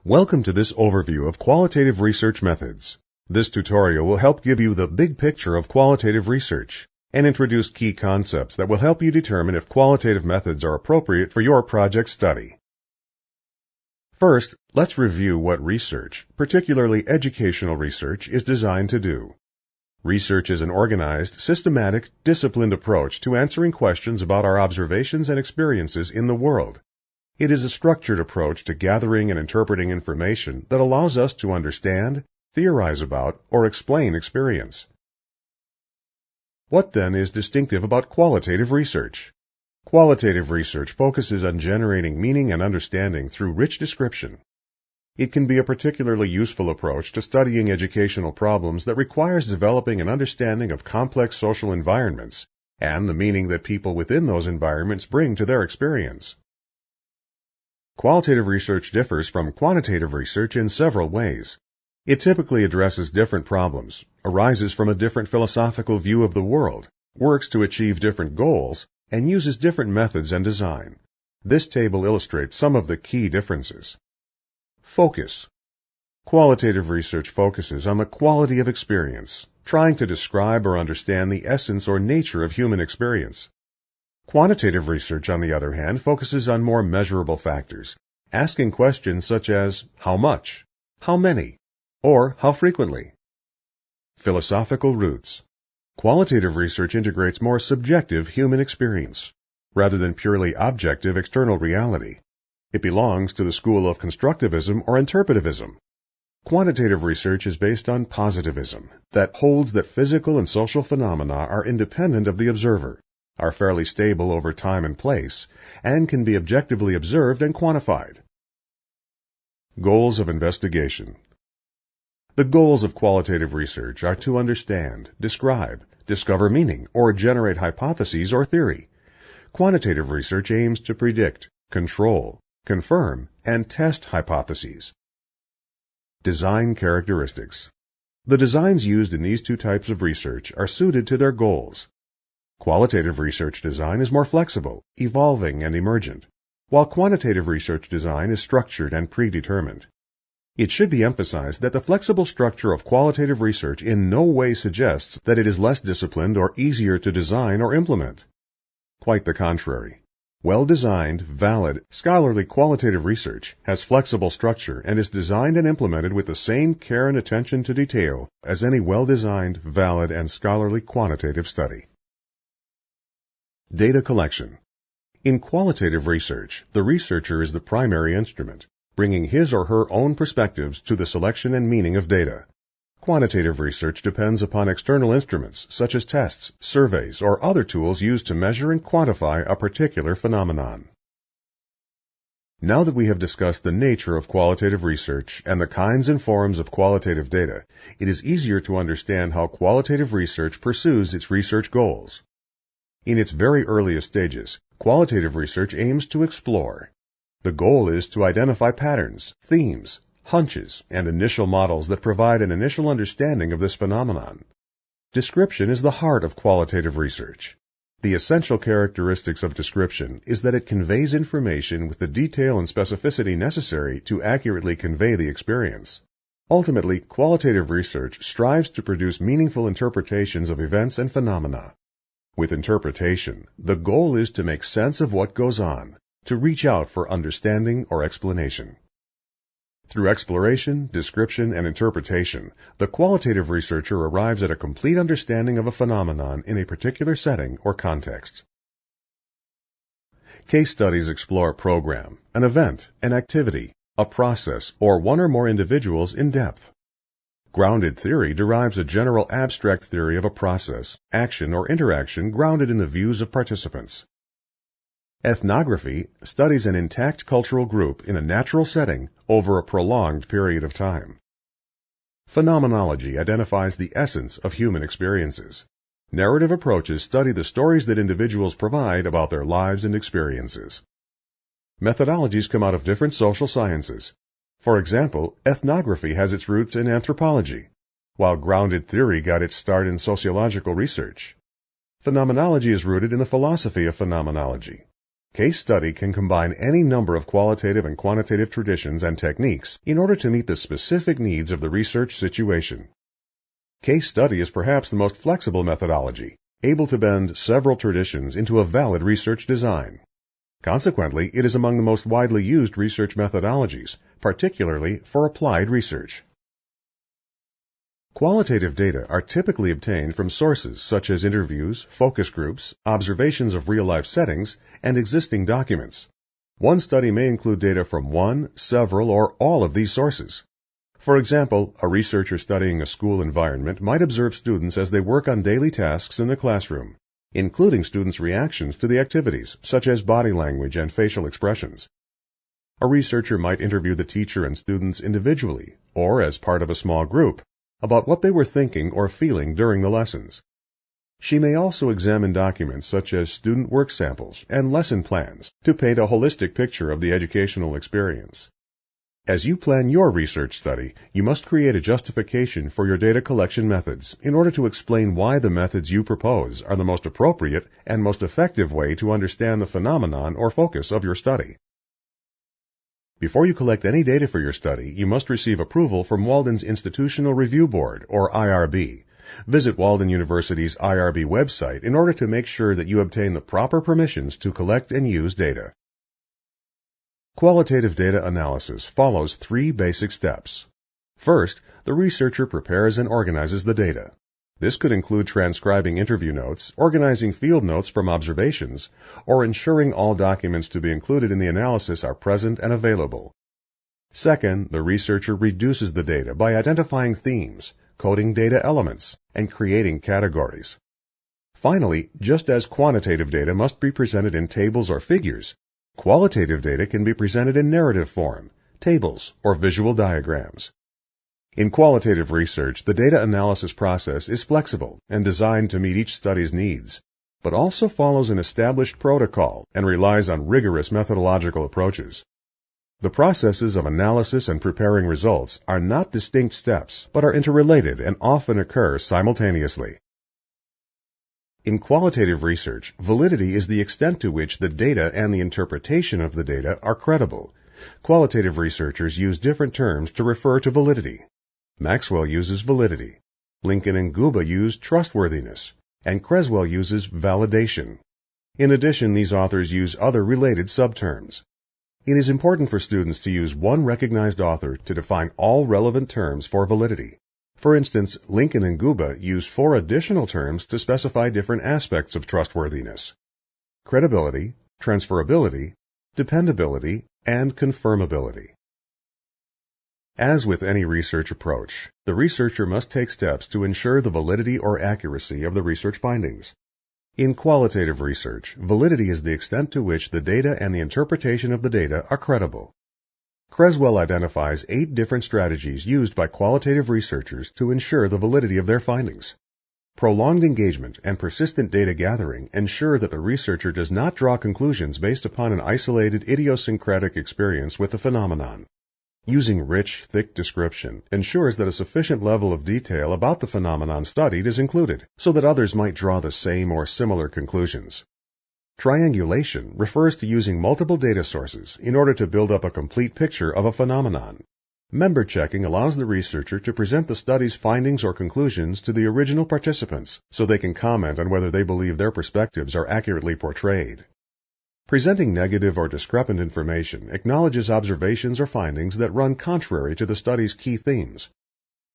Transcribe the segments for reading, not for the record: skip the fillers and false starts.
Welcome to this overview of qualitative research methods. This tutorial will help give you the big picture of qualitative research and introduce key concepts that will help you determine if qualitative methods are appropriate for your project study. First, let's review what research, particularly educational research, is designed to do. Research is an organized, systematic, disciplined approach to answering questions about our observations and experiences in the world. It is a structured approach to gathering and interpreting information that allows us to understand, theorize about, or explain experience. What then is distinctive about qualitative research? Qualitative research focuses on generating meaning and understanding through rich description. It can be a particularly useful approach to studying educational problems that requires developing an understanding of complex social environments and the meaning that people within those environments bring to their experience. Qualitative research differs from quantitative research in several ways. It typically addresses different problems, arises from a different philosophical view of the world, works to achieve different goals, and uses different methods and design. This table illustrates some of the key differences. Focus. Qualitative research focuses on the quality of experience, trying to describe or understand the essence or nature of human experience. Quantitative research, on the other hand, focuses on more measurable factors, asking questions such as how much, how many, or how frequently. Philosophical roots. Qualitative research integrates more subjective human experience, rather than purely objective external reality. It belongs to the school of constructivism or interpretivism. Quantitative research is based on positivism, that holds that physical and social phenomena are independent of the observer, are fairly stable over time and place, and can be objectively observed and quantified. Goals of investigation. The goals of qualitative research are to understand, describe, discover meaning, or generate hypotheses or theory. Quantitative research aims to predict, control, confirm, and test hypotheses. Design characteristics. The designs used in these two types of research are suited to their goals. Qualitative research design is more flexible, evolving, and emergent, while quantitative research design is structured and predetermined. It should be emphasized that the flexible structure of qualitative research in no way suggests that it is less disciplined or easier to design or implement. Quite the contrary. Well-designed, valid, scholarly qualitative research has flexible structure and is designed and implemented with the same care and attention to detail as any well-designed, valid, and scholarly quantitative study. Data collection. In qualitative research, the researcher is the primary instrument, bringing his or her own perspectives to the selection and meaning of data. Quantitative research depends upon external instruments such as tests, surveys, or other tools used to measure and quantify a particular phenomenon. Now that we have discussed the nature of qualitative research and the kinds and forms of qualitative data, it is easier to understand how qualitative research pursues its research goals. In its very earliest stages, qualitative research aims to explore. The goal is to identify patterns, themes, hunches, and initial models that provide an initial understanding of this phenomenon. Description is the heart of qualitative research. The essential characteristics of description is that it conveys information with the detail and specificity necessary to accurately convey the experience. Ultimately, qualitative research strives to produce meaningful interpretations of events and phenomena. With interpretation, the goal is to make sense of what goes on, to reach out for understanding or explanation. Through exploration, description, and interpretation, the qualitative researcher arrives at a complete understanding of a phenomenon in a particular setting or context. Case studies explore a program, an event, an activity, a process, or one or more individuals in depth. Grounded theory derives a general abstract theory of a process, action, or interaction grounded in the views of participants. Ethnography studies an intact cultural group in a natural setting over a prolonged period of time. Phenomenology identifies the essence of human experiences. Narrative approaches study the stories that individuals provide about their lives and experiences. Methodologies come out of different social sciences. For example, ethnography has its roots in anthropology, while grounded theory got its start in sociological research. Phenomenology is rooted in the philosophy of phenomenology. Case study can combine any number of qualitative and quantitative traditions and techniques in order to meet the specific needs of the research situation. Case study is perhaps the most flexible methodology, able to bend several traditions into a valid research design. Consequently, it is among the most widely used research methodologies, particularly for applied research. Qualitative data are typically obtained from sources such as interviews, focus groups, observations of real-life settings, and existing documents. One study may include data from one, several, or all of these sources. For example, a researcher studying a school environment might observe students as they work on daily tasks in the classroom, including students' reactions to the activities, such as body language and facial expressions. A researcher might interview the teacher and students individually, or as part of a small group, about what they were thinking or feeling during the lessons. She may also examine documents such as student work samples and lesson plans to paint a holistic picture of the educational experience. As you plan your research study, you must create a justification for your data collection methods in order to explain why the methods you propose are the most appropriate and most effective way to understand the phenomenon or focus of your study. Before you collect any data for your study, you must receive approval from Walden's Institutional Review Board, or IRB. Visit Walden University's IRB website in order to make sure that you obtain the proper permissions to collect and use data. Qualitative data analysis follows three basic steps. First, the researcher prepares and organizes the data. This could include transcribing interview notes, organizing field notes from observations, or ensuring all documents to be included in the analysis are present and available. Second, the researcher reduces the data by identifying themes, coding data elements, and creating categories. Finally, just as quantitative data must be presented in tables or figures, qualitative data can be presented in narrative form, tables, or visual diagrams. In qualitative research, the data analysis process is flexible and designed to meet each study's needs, but also follows an established protocol and relies on rigorous methodological approaches. The processes of analysis and preparing results are not distinct steps, but are interrelated and often occur simultaneously. In qualitative research, validity is the extent to which the data and the interpretation of the data are credible. Qualitative researchers use different terms to refer to validity. Maxwell uses validity. Lincoln and Guba use trustworthiness, and Creswell uses validation. In addition, these authors use other related subterms. It is important for students to use one recognized author to define all relevant terms for validity. For instance, Lincoln and Guba use 4 additional terms to specify different aspects of trustworthiness: credibility, transferability, dependability, and confirmability. As with any research approach, the researcher must take steps to ensure the validity or accuracy of the research findings. In qualitative research, validity is the extent to which the data and the interpretation of the data are credible. Creswell identifies 8 different strategies used by qualitative researchers to ensure the validity of their findings. Prolonged engagement and persistent data gathering ensure that the researcher does not draw conclusions based upon an isolated idiosyncratic experience with the phenomenon. Using rich, thick description ensures that a sufficient level of detail about the phenomenon studied is included, so that others might draw the same or similar conclusions. Triangulation refers to using multiple data sources in order to build up a complete picture of a phenomenon. Member checking allows the researcher to present the study's findings or conclusions to the original participants, so they can comment on whether they believe their perspectives are accurately portrayed. Presenting negative or discrepant information acknowledges observations or findings that run contrary to the study's key themes.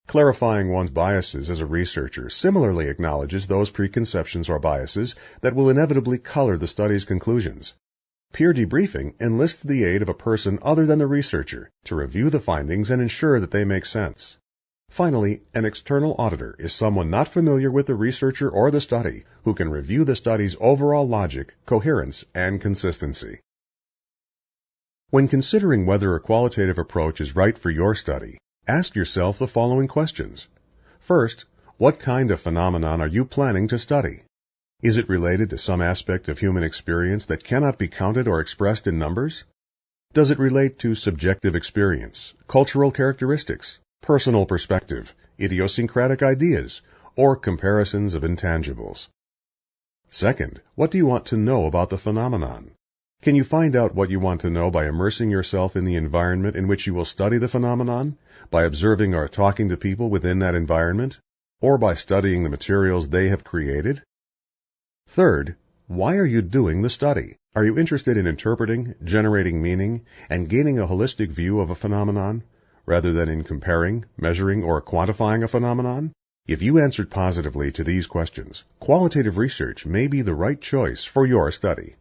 Clarifying one's biases as a researcher similarly acknowledges those preconceptions or biases that will inevitably color the study's conclusions. Peer debriefing enlists the aid of a person other than the researcher to review the findings and ensure that they make sense. Finally, an external auditor is someone not familiar with the researcher or the study who can review the study's overall logic, coherence, and consistency. When considering whether a qualitative approach is right for your study, ask yourself the following questions. First, what kind of phenomenon are you planning to study? Is it related to some aspect of human experience that cannot be counted or expressed in numbers? Does it relate to subjective experience, cultural characteristics, personal perspective, idiosyncratic ideas, or comparisons of intangibles? Second, what do you want to know about the phenomenon? Can you find out what you want to know by immersing yourself in the environment in which you will study the phenomenon, by observing or talking to people within that environment, or by studying the materials they have created? Third, why are you doing the study? Are you interested in interpreting, generating meaning, and gaining a holistic view of a phenomenon, rather than in comparing, measuring, or quantifying a phenomenon? If you answered positively to these questions, qualitative research may be the right choice for your study.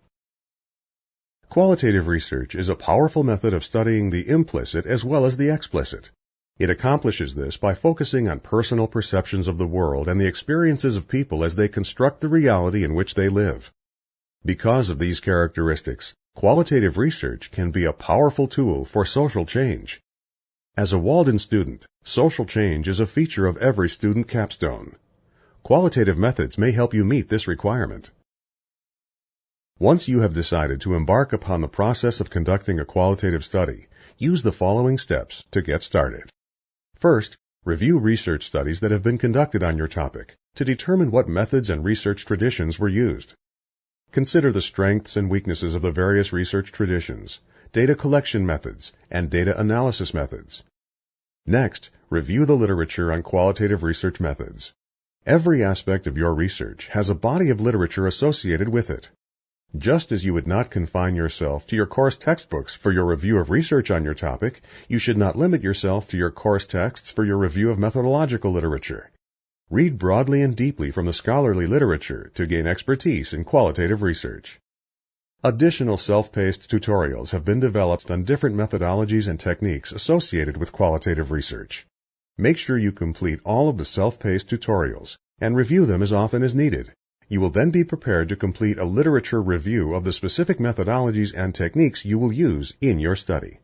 Qualitative research is a powerful method of studying the implicit as well as the explicit. It accomplishes this by focusing on personal perceptions of the world and the experiences of people as they construct the reality in which they live. Because of these characteristics, qualitative research can be a powerful tool for social change. As a Walden student, social change is a feature of every student capstone. Qualitative methods may help you meet this requirement. Once you have decided to embark upon the process of conducting a qualitative study, use the following steps to get started. First, review research studies that have been conducted on your topic to determine what methods and research traditions were used. Consider the strengths and weaknesses of the various research traditions, data collection methods, and data analysis methods. Next, review the literature on qualitative research methods. Every aspect of your research has a body of literature associated with it. Just as you would not confine yourself to your course textbooks for your review of research on your topic, you should not limit yourself to your course texts for your review of methodological literature. Read broadly and deeply from the scholarly literature to gain expertise in qualitative research. Additional self-paced tutorials have been developed on different methodologies and techniques associated with qualitative research. Make sure you complete all of the self-paced tutorials and review them as often as needed. You will then be prepared to complete a literature review of the specific methodologies and techniques you will use in your study.